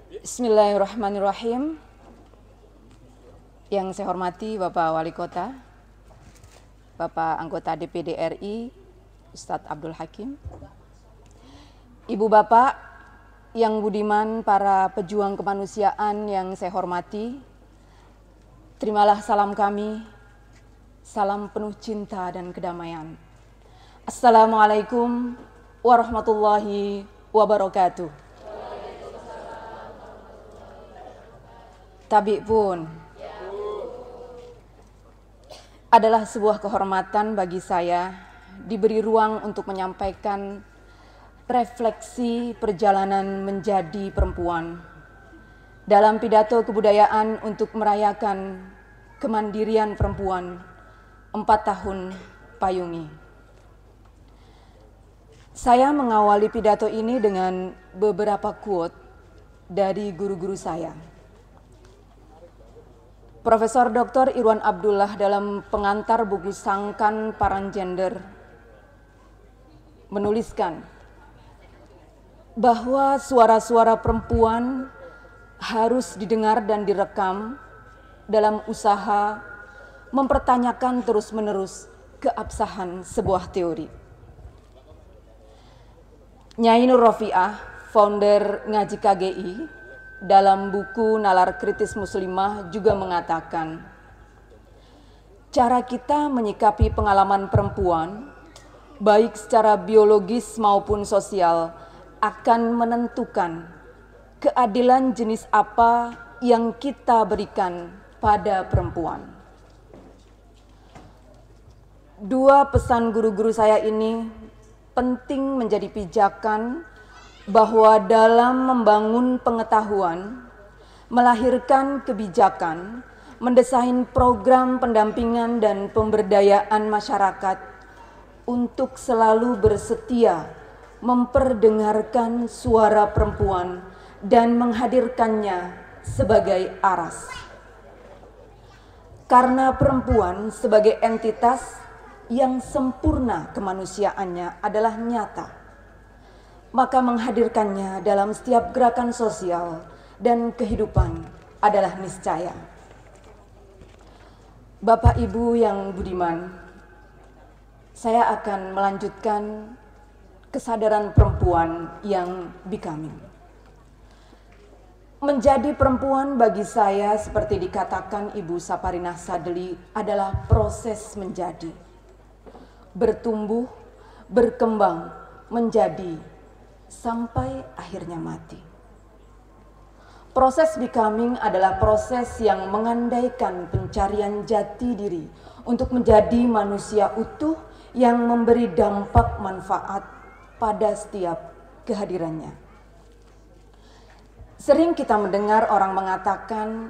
Bismillahirrahmanirrahim. Yang saya hormati Bapak Wali Kota, Bapak Anggota DPD RI, Ustadz Abdul Hakim, Ibu Bapak yang budiman, para pejuang kemanusiaan yang saya hormati, terimalah salam kami, salam penuh cinta dan kedamaian. Assalamualaikum warahmatullahi wabarakatuh. Tabik pun adalah sebuah kehormatan bagi saya diberi ruang untuk menyampaikan refleksi perjalanan menjadi perempuan dalam pidato kebudayaan untuk merayakan kemandirian perempuan 4 tahun payungi. Saya mengawali pidato ini dengan beberapa quote dari guru-guru saya. Profesor Dr. Irwan Abdullah dalam pengantar buku Sangkan Parang Gender menuliskan bahwa suara-suara perempuan harus didengar dan direkam dalam usaha mempertanyakan terus-menerus keabsahan sebuah teori. Nyai Nur Rofiah, founder Ngaji KGI, dalam buku Nalar Kritis Muslimah juga mengatakan, cara kita menyikapi pengalaman perempuan, baik secara biologis maupun sosial, akan menentukan keadilan jenis apa yang kita berikan pada perempuan. Dua pesan guru-guru saya ini penting menjadi pijakan bahwa dalam membangun pengetahuan, melahirkan kebijakan, mendesain program pendampingan dan pemberdayaan masyarakat untuk selalu bersetia memperdengarkan suara perempuan dan menghadirkannya sebagai aras. Karena perempuan sebagai entitas yang sempurna kemanusiaannya adalah nyata, maka menghadirkannya dalam setiap gerakan sosial dan kehidupan adalah niscaya. Bapak Ibu yang budiman, saya akan melanjutkan kesadaran perempuan yang becoming. Menjadi perempuan bagi saya, seperti dikatakan Ibu Saparinah Sadeli, adalah proses menjadi, bertumbuh, berkembang, menjadi, sampai akhirnya mati. Proses becoming adalah proses yang mengandaikan pencarian jati diri untuk menjadi manusia utuh yang memberi dampak manfaat pada setiap kehadirannya. Sering kita mendengar orang mengatakan,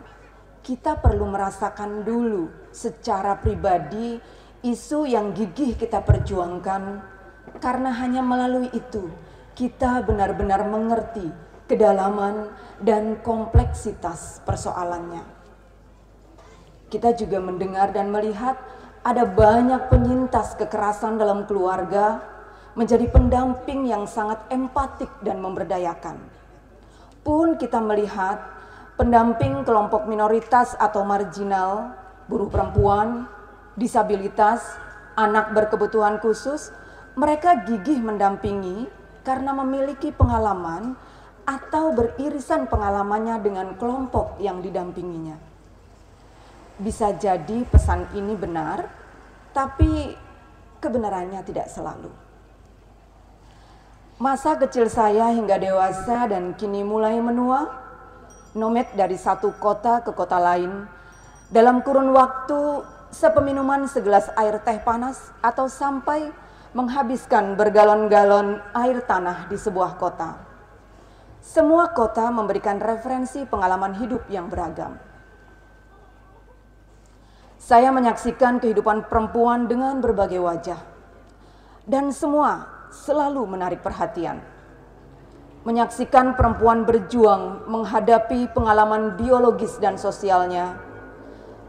kita perlu merasakan dulu secara pribadi isu yang gigih kita perjuangkan, karena hanya melalui itu kita benar-benar mengerti kedalaman dan kompleksitas persoalannya. Kita juga mendengar dan melihat ada banyak penyintas kekerasan dalam keluarga menjadi pendamping yang sangat empatik dan memberdayakan. Pun kita melihat pendamping kelompok minoritas atau marginal, buruh perempuan, disabilitas, anak berkebutuhan khusus, mereka gigih mendampingi karena memiliki pengalaman atau beririsan pengalamannya dengan kelompok yang didampinginya. Bisa jadi pesan ini benar, tapi kebenarannya tidak selalu. Masa kecil saya hingga dewasa dan kini mulai menua, nomad dari satu kota ke kota lain, dalam kurun waktu sepeminuman segelas air teh panas atau sampai menghabiskan bergalon-galon air tanah di sebuah kota. Semua kota memberikan referensi pengalaman hidup yang beragam. Saya menyaksikan kehidupan perempuan dengan berbagai wajah, dan semua selalu menarik perhatian. Menyaksikan perempuan berjuang menghadapi pengalaman biologis dan sosialnya,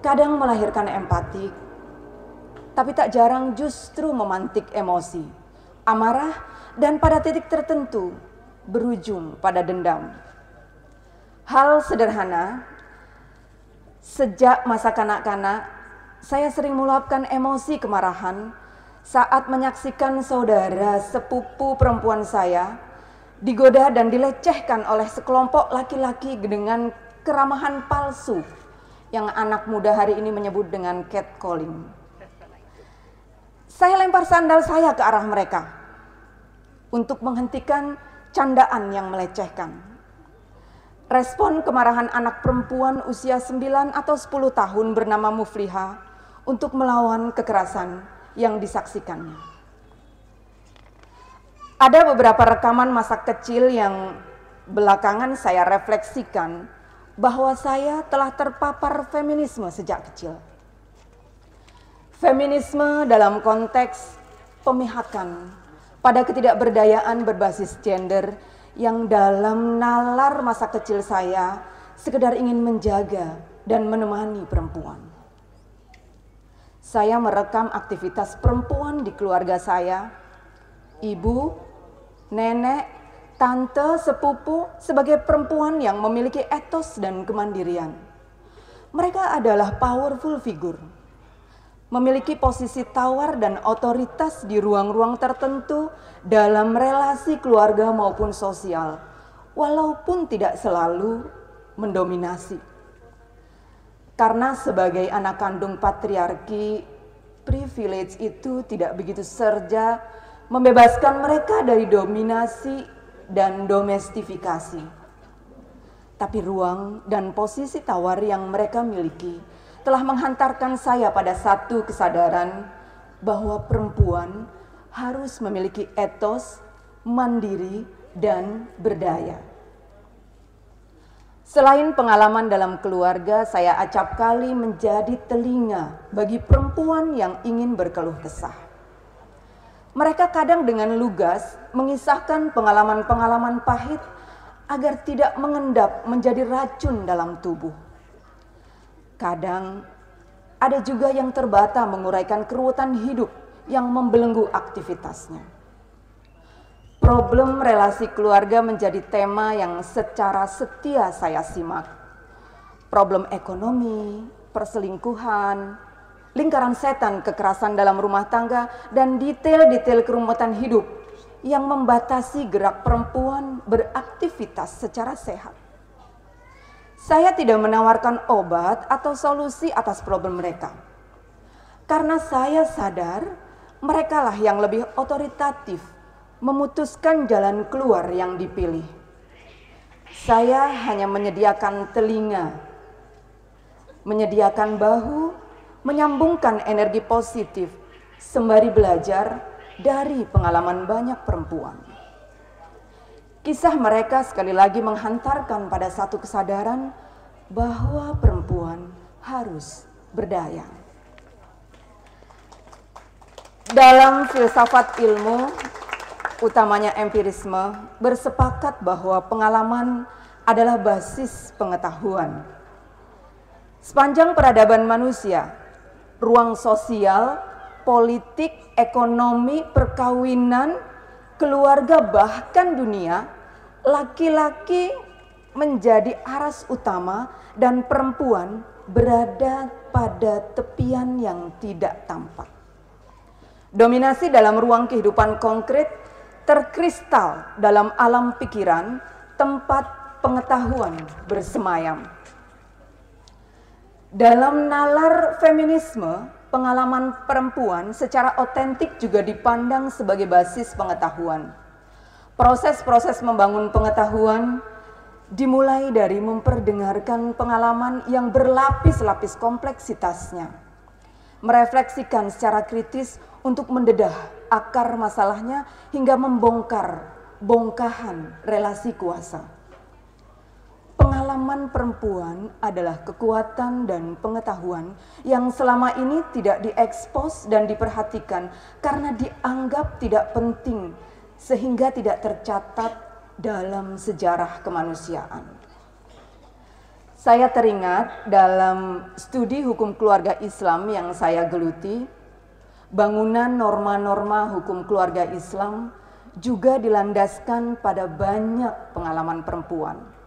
kadang melahirkan empati, tapi tak jarang justru memantik emosi, amarah, dan pada titik tertentu berujung pada dendam. Hal sederhana, sejak masa kanak-kanak, saya sering meluapkan emosi kemarahan saat menyaksikan saudara sepupu perempuan saya digoda dan dilecehkan oleh sekelompok laki-laki dengan keramahan palsu yang anak muda hari ini menyebut dengan catcalling. Saya lempar sandal saya ke arah mereka untuk menghentikan candaan yang melecehkan. Respon kemarahan anak perempuan usia 9 atau 10 tahun bernama Mufliha untuk melawan kekerasan yang disaksikannya. Ada beberapa rekaman masa kecil yang belakangan saya refleksikan bahwa saya telah terpapar feminisme sejak kecil. Feminisme dalam konteks pemihakan pada ketidakberdayaan berbasis gender yang dalam nalar masa kecil saya sekedar ingin menjaga dan menemani perempuan. Saya merekam aktivitas perempuan di keluarga saya, ibu, nenek, tante, sepupu sebagai perempuan yang memiliki etos dan kemandirian. Mereka adalah powerful figure, memiliki posisi tawar dan otoritas di ruang-ruang tertentu dalam relasi keluarga maupun sosial, walaupun tidak selalu mendominasi. Karena sebagai anak kandung patriarki, privilege itu tidak begitu saja membebaskan mereka dari dominasi dan domestifikasi. Tapi ruang dan posisi tawar yang mereka miliki telah menghantarkan saya pada satu kesadaran bahwa perempuan harus memiliki etos, mandiri, dan berdaya. Selain pengalaman dalam keluarga, saya acap kali menjadi telinga bagi perempuan yang ingin berkeluh kesah. Mereka kadang dengan lugas mengisahkan pengalaman-pengalaman pahit agar tidak mengendap menjadi racun dalam tubuh. Kadang ada juga yang terbata menguraikan keruwetan hidup yang membelenggu aktivitasnya. Problem relasi keluarga menjadi tema yang secara setia saya simak. Problem ekonomi, perselingkuhan, lingkaran setan kekerasan dalam rumah tangga, dan detail-detail kerumitan hidup yang membatasi gerak perempuan beraktivitas secara sehat. Saya tidak menawarkan obat atau solusi atas problem mereka. Karena saya sadar merekalah yang lebih otoritatif memutuskan jalan keluar yang dipilih. Saya hanya menyediakan telinga, menyediakan bahu, menyambungkan energi positif sembari belajar dari pengalaman banyak perempuan. Kisah mereka sekali lagi menghantarkan pada satu kesadaran bahwa perempuan harus berdaya. Dalam filsafat ilmu, utamanya empirisme, bersepakat bahwa pengalaman adalah basis pengetahuan. Sepanjang peradaban manusia, ruang sosial, politik, ekonomi, perkawinan, keluarga, bahkan dunia, laki-laki menjadi aras utama dan perempuan berada pada tepian yang tidak tampak. Dominasi dalam ruang kehidupan konkret terkristal dalam alam pikiran, tempat pengetahuan bersemayam. Dalam nalar feminisme, pengalaman perempuan secara otentik juga dipandang sebagai basis pengetahuan. Proses-proses membangun pengetahuan dimulai dari memperdengarkan pengalaman yang berlapis-lapis kompleksitasnya, merefleksikan secara kritis untuk mendedah akar masalahnya hingga membongkar bongkahan relasi kuasa. Pengalaman perempuan adalah kekuatan dan pengetahuan yang selama ini tidak diekspos dan diperhatikan karena dianggap tidak penting sehingga tidak tercatat dalam sejarah kemanusiaan. Saya teringat dalam studi hukum keluarga Islam yang saya geluti, bangunan norma-norma hukum keluarga Islam juga dilandaskan pada banyak pengalaman perempuan.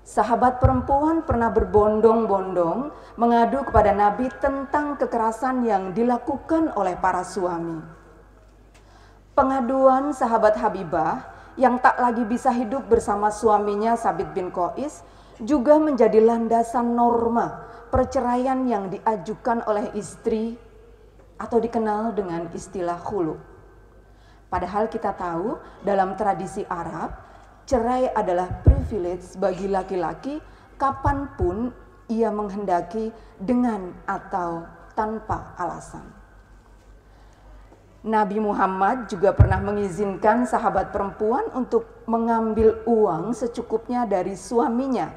Sahabat perempuan pernah berbondong-bondong mengadu kepada Nabi tentang kekerasan yang dilakukan oleh para suami. Pengaduan sahabat Habibah yang tak lagi bisa hidup bersama suaminya Sabit bin Qais juga menjadi landasan norma perceraian yang diajukan oleh istri atau dikenal dengan istilah khulu. Padahal kita tahu dalam tradisi Arab, cerai adalah privilege bagi laki-laki kapanpun ia menghendaki dengan atau tanpa alasan. Nabi Muhammad juga pernah mengizinkan sahabat perempuan untuk mengambil uang secukupnya dari suaminya,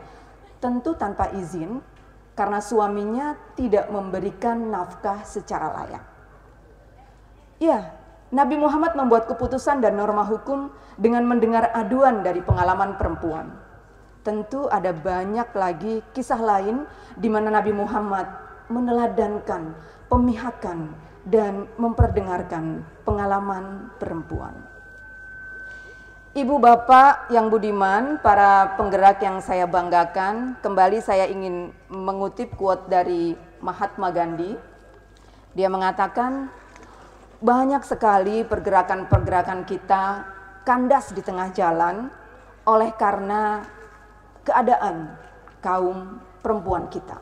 tentu tanpa izin karena suaminya tidak memberikan nafkah secara layak. Ya, Nabi Muhammad membuat keputusan dan norma hukum dengan mendengar aduan dari pengalaman perempuan. Tentu ada banyak lagi kisah lain di mana Nabi Muhammad meneladankan, pemihakan, dan memperdengarkan pengalaman perempuan. Ibu bapak yang budiman, para penggerak yang saya banggakan, kembali saya ingin mengutip quote dari Mahatma Gandhi. Dia mengatakan, banyak sekali pergerakan-pergerakan kita kandas di tengah jalan oleh karena keadaan kaum perempuan kita.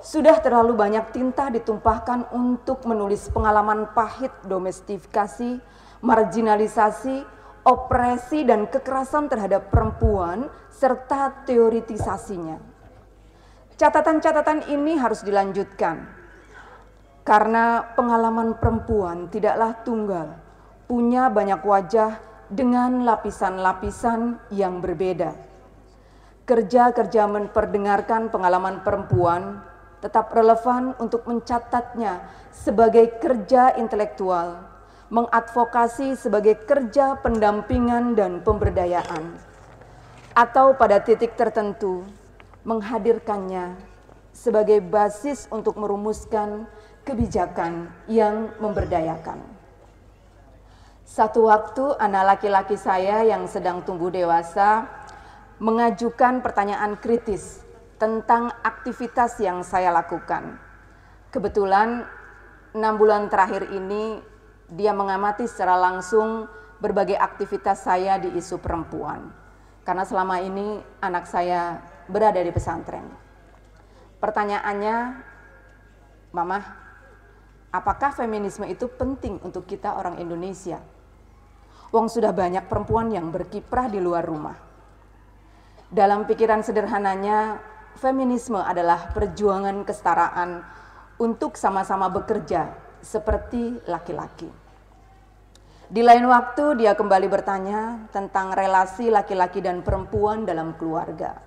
Sudah terlalu banyak tinta ditumpahkan untuk menulis pengalaman pahit domestifikasi, marginalisasi, opresi dan kekerasan terhadap perempuan serta teoritisasinya. Catatan-catatan ini harus dilanjutkan. Karena pengalaman perempuan tidaklah tunggal, punya banyak wajah dengan lapisan-lapisan yang berbeda. Kerja-kerja memperdengarkan pengalaman perempuan tetap relevan untuk mencatatnya sebagai kerja intelektual, mengadvokasi sebagai kerja pendampingan dan pemberdayaan, atau pada titik tertentu menghadirkannya sebagai basis untuk merumuskan kebijakan yang memberdayakan. Satu waktu anak laki-laki saya yang sedang tumbuh dewasa mengajukan pertanyaan kritis tentang aktivitas yang saya lakukan. Kebetulan 6 bulan terakhir ini dia mengamati secara langsung berbagai aktivitas saya di isu perempuan. Karena selama ini anak saya berada di pesantren. Pertanyaannya, Mama, apakah feminisme itu penting untuk kita orang Indonesia? Wong sudah banyak perempuan yang berkiprah di luar rumah. Dalam pikiran sederhananya, feminisme adalah perjuangan kesetaraan untuk sama-sama bekerja seperti laki-laki. Di lain waktu dia kembali bertanya tentang relasi laki-laki dan perempuan dalam keluarga,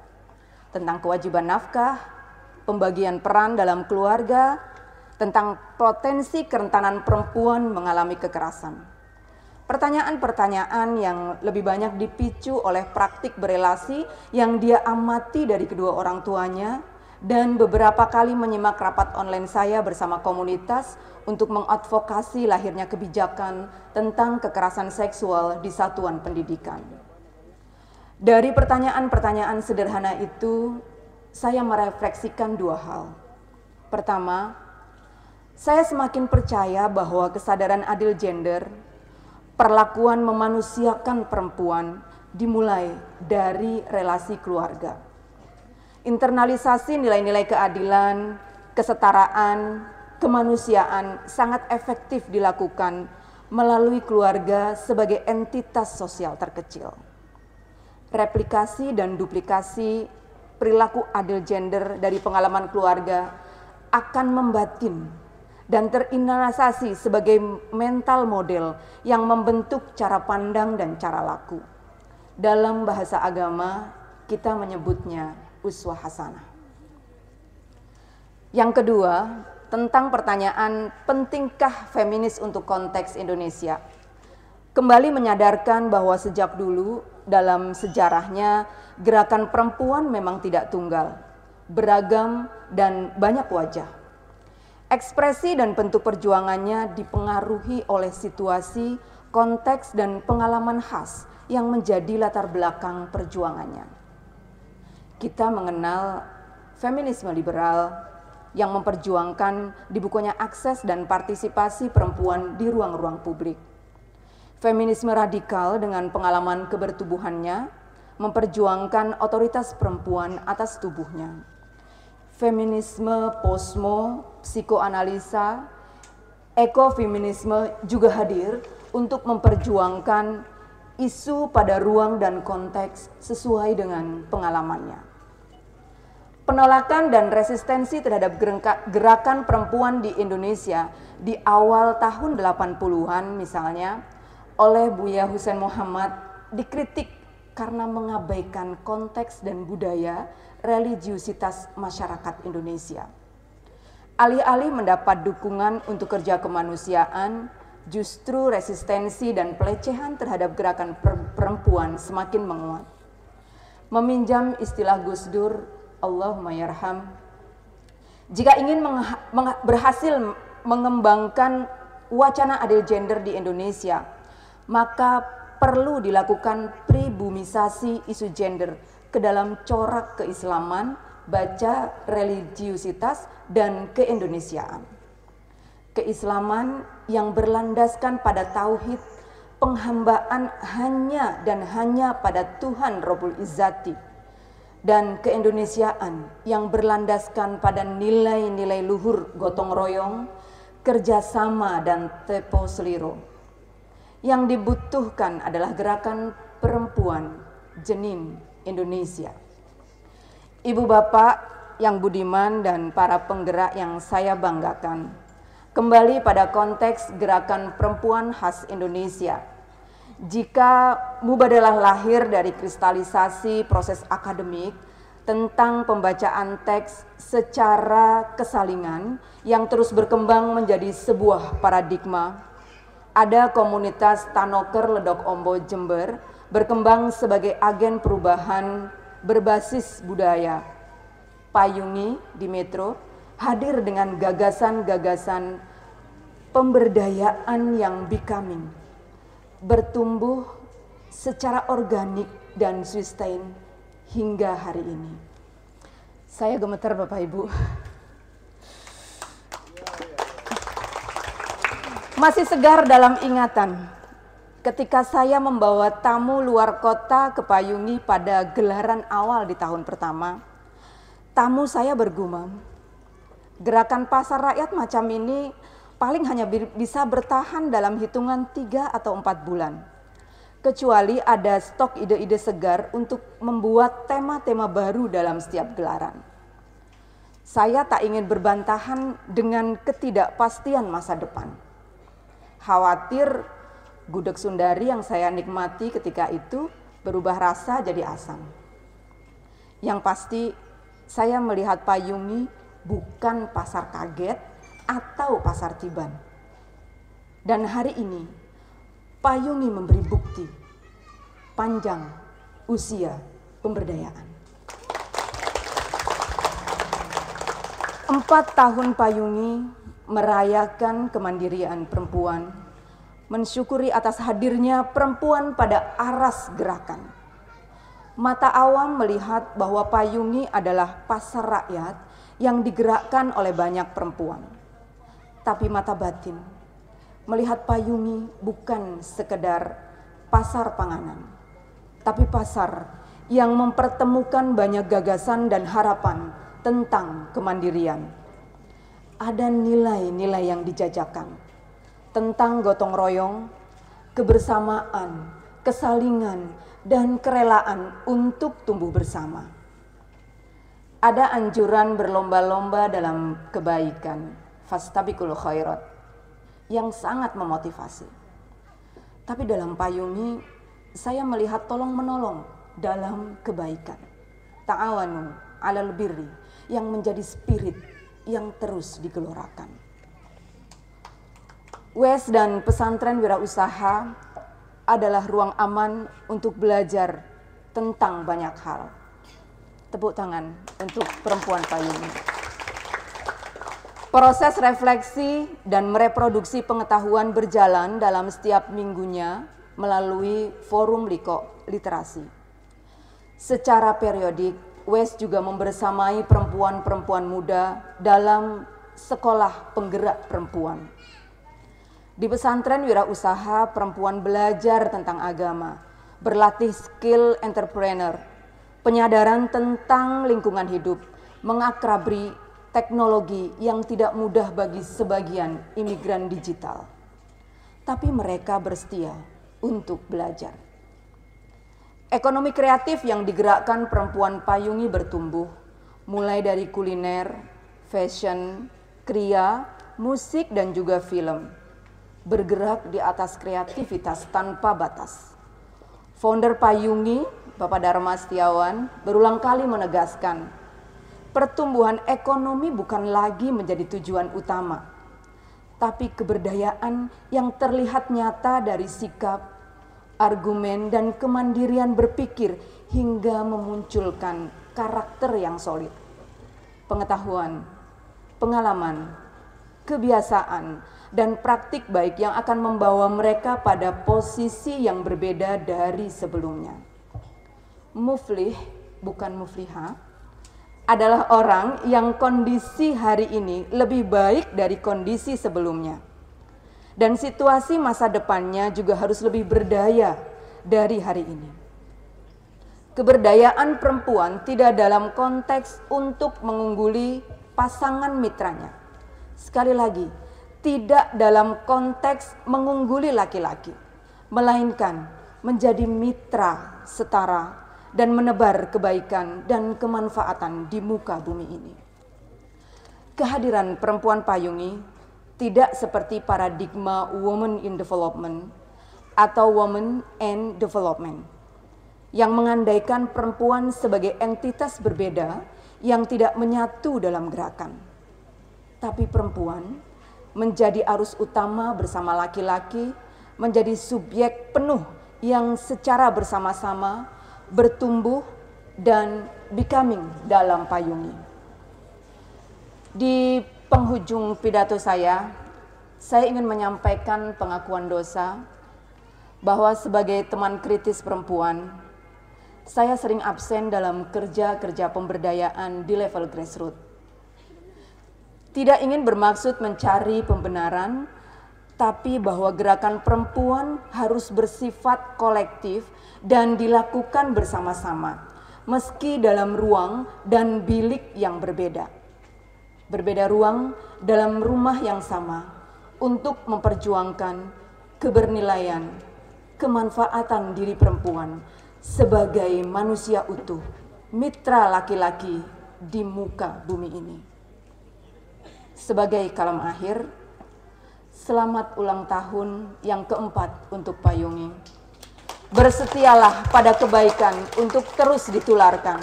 tentang kewajiban nafkah, pembagian peran dalam keluarga, tentang potensi kerentanan perempuan mengalami kekerasan. Pertanyaan-pertanyaan yang lebih banyak dipicu oleh praktik berelasi yang dia amati dari kedua orang tuanya dan beberapa kali menyimak rapat online saya bersama komunitas untuk mengadvokasi lahirnya kebijakan tentang kekerasan seksual di satuan pendidikan. Dari pertanyaan-pertanyaan sederhana itu, saya merefleksikan dua hal. Pertama, saya semakin percaya bahwa kesadaran adil gender, perlakuan memanusiakan perempuan dimulai dari relasi keluarga. Internalisasi nilai-nilai keadilan, kesetaraan, kemanusiaan sangat efektif dilakukan melalui keluarga sebagai entitas sosial terkecil. Replikasi dan duplikasi perilaku adil gender dari pengalaman keluarga akan membatin dan terinternalisasi sebagai mental model yang membentuk cara pandang dan cara laku. Dalam bahasa agama, kita menyebutnya uswah hasanah. Yang kedua, tentang pertanyaan pentingkah feminis untuk konteks Indonesia. Kembali menyadarkan bahwa sejak dulu dalam sejarahnya gerakan perempuan memang tidak tunggal, beragam dan banyak wajah. Ekspresi dan bentuk perjuangannya dipengaruhi oleh situasi, konteks, dan pengalaman khas yang menjadi latar belakang perjuangannya. kita mengenal feminisme liberal yang memperjuangkan di bukunya akses dan partisipasi perempuan di ruang-ruang publik. Feminisme radikal dengan pengalaman kebertubuhannya memperjuangkan otoritas perempuan atas tubuhnya. Feminisme posmo, psikoanalisa, ekofeminisme juga hadir untuk memperjuangkan isu pada ruang dan konteks sesuai dengan pengalamannya. Penolakan dan resistensi terhadap gerakan perempuan di Indonesia di awal tahun 80-an misalnya oleh Buya Hussein Muhammad dikritik karena mengabaikan konteks dan budaya religiusitas masyarakat Indonesia. Alih-alih mendapat dukungan untuk kerja kemanusiaan, justru resistensi dan pelecehan terhadap gerakan perempuan semakin menguat. Meminjam istilah Gus Dur, Allahumma yarham, jika ingin berhasil mengembangkan wacana adil gender di Indonesia, maka perlu dilakukan pribumisasi isu gender ke dalam corak keislaman, baca religiusitas, dan keindonesiaan. Keislaman yang berlandaskan pada tauhid, penghambaan hanya dan hanya pada Tuhan Rabbul Izzati, dan keindonesiaan yang berlandaskan pada nilai-nilai luhur gotong royong, kerjasama, dan tepo seliro. Yang dibutuhkan adalah gerakan perempuan Jenin Indonesia. Ibu bapak yang budiman dan para penggerak yang saya banggakan, kembali pada konteks gerakan perempuan khas Indonesia. Jika mubadalah lahir dari kristalisasi proses akademik tentang pembacaan teks secara kesalingan yang terus berkembang menjadi sebuah paradigma, ada komunitas Tanoker Ledok Ombo Jember berkembang sebagai agen perubahan berbasis budaya. Payungi di Metro hadir dengan gagasan-gagasan pemberdayaan yang becoming, bertumbuh secara organik dan sustain hingga hari ini. Saya gemeter Bapak Ibu. Masih segar dalam ingatan ketika saya membawa tamu luar kota ke Payungi pada gelaran awal di tahun pertama. Tamu saya bergumam, gerakan pasar rakyat macam ini paling hanya bisa bertahan dalam hitungan 3 atau 4 bulan. Kecuali ada stok ide-ide segar untuk membuat tema-tema baru dalam setiap gelaran. Saya tak ingin berbantahan dengan ketidakpastian masa depan. Khawatir gudeg Sundari yang saya nikmati ketika itu berubah rasa jadi asam. Yang pasti saya melihat Payungi bukan pasar kaget atau pasar tiban. Dan hari ini Payungi memberi bukti panjang usia pemberdayaan. 4 tahun Payungi merayakan kemandirian perempuan, mensyukuri atas hadirnya perempuan pada aras gerakan. Mata awam melihat bahwa Payungi adalah pasar rakyat yang digerakkan oleh banyak perempuan. Tapi mata batin melihat Payungi bukan sekedar pasar panganan, tapi pasar yang mempertemukan banyak gagasan dan harapan tentang kemandirian. Ada nilai-nilai yang dijajakan tentang gotong royong, kebersamaan, kesalingan, dan kerelaan untuk tumbuh bersama. Ada anjuran berlomba-lomba dalam kebaikan, fastabiqul khairat, yang sangat memotivasi. Tapi dalam Payungi, saya melihat tolong-menolong dalam kebaikan. Ta'awanu 'alal birri, yang menjadi spirit yang terus digelorakan. WES dan pesantren wirausaha adalah ruang aman untuk belajar tentang banyak hal. Tepuk tangan untuk perempuan Payungi. Proses refleksi dan mereproduksi pengetahuan berjalan dalam setiap minggunya melalui forum literasi. Secara periodik, Wes juga membersamai perempuan-perempuan muda dalam sekolah penggerak perempuan. Di pesantren wirausaha, perempuan belajar tentang agama, berlatih skill entrepreneur, penyadaran tentang lingkungan hidup, mengakrabi teknologi yang tidak mudah bagi sebagian imigran digital. Tapi mereka bersetia untuk belajar. Ekonomi kreatif yang digerakkan perempuan payungi bertumbuh, mulai dari kuliner, fashion, kriya, musik, dan juga film. Bergerak di atas kreativitas tanpa batas. Founder Payungi, Bapak Dharma Setiawan, berulang kali menegaskan, pertumbuhan ekonomi bukan lagi menjadi tujuan utama, tapi keberdayaan yang terlihat nyata dari sikap, argumen, dan kemandirian berpikir hingga memunculkan karakter yang solid. Pengetahuan, pengalaman, kebiasaan, dan praktik baik yang akan membawa mereka pada posisi yang berbeda dari sebelumnya. Muflih, bukan muflihah, adalah orang yang kondisi hari ini lebih baik dari kondisi sebelumnya. Dan situasi masa depannya juga harus lebih berdaya dari hari ini. Keberdayaan perempuan tidak dalam konteks untuk mengungguli pasangan mitranya. Sekali lagi, tidak dalam konteks mengungguli laki-laki, melainkan menjadi mitra setara dan menebar kebaikan dan kemanfaatan di muka bumi ini. Kehadiran perempuan payungi tidak seperti paradigma woman in development atau woman and development yang mengandaikan perempuan sebagai entitas berbeda yang tidak menyatu dalam gerakan. Tapi perempuan menjadi arus utama bersama laki-laki, menjadi subjek penuh yang secara bersama-sama bertumbuh dan becoming dalam payungi. Di penghujung pidato saya ingin menyampaikan pengakuan dosa bahwa sebagai teman kritis perempuan, saya sering absen dalam kerja-kerja pemberdayaan di level grassroots. Tidak ingin bermaksud mencari pembenaran, tapi bahwa gerakan perempuan harus bersifat kolektif dan dilakukan bersama-sama, meski dalam ruang dan bilik yang berbeda. Berbeda ruang dalam rumah yang sama untuk memperjuangkan kebernilaian, kemanfaatan diri perempuan sebagai manusia utuh, mitra laki-laki di muka bumi ini. Sebagai kalam akhir, selamat ulang tahun yang keempat untuk Payungi. Bersetialah pada kebaikan untuk terus ditularkan.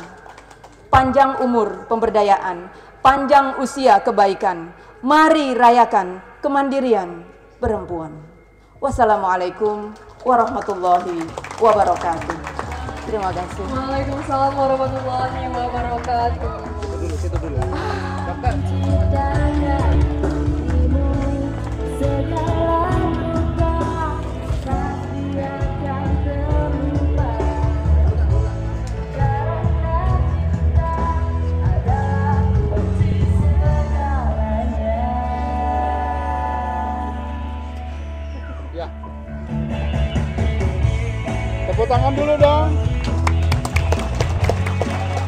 Panjang umur pemberdayaan, panjang usia kebaikan. Mari rayakan kemandirian perempuan. Wassalamualaikum warahmatullahi wabarakatuh. Terima kasih. Waalaikumsalam warahmatullahi wabarakatuh. Situ dulu. Dokter. Ya. Tepuk tangan dulu dong.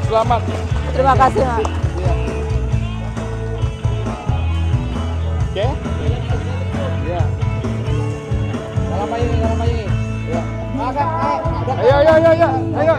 Selamat. Terima kasih, Mak. Ya. Oke? Ya. Salam Ayi. Ya. Ayo. Ayo.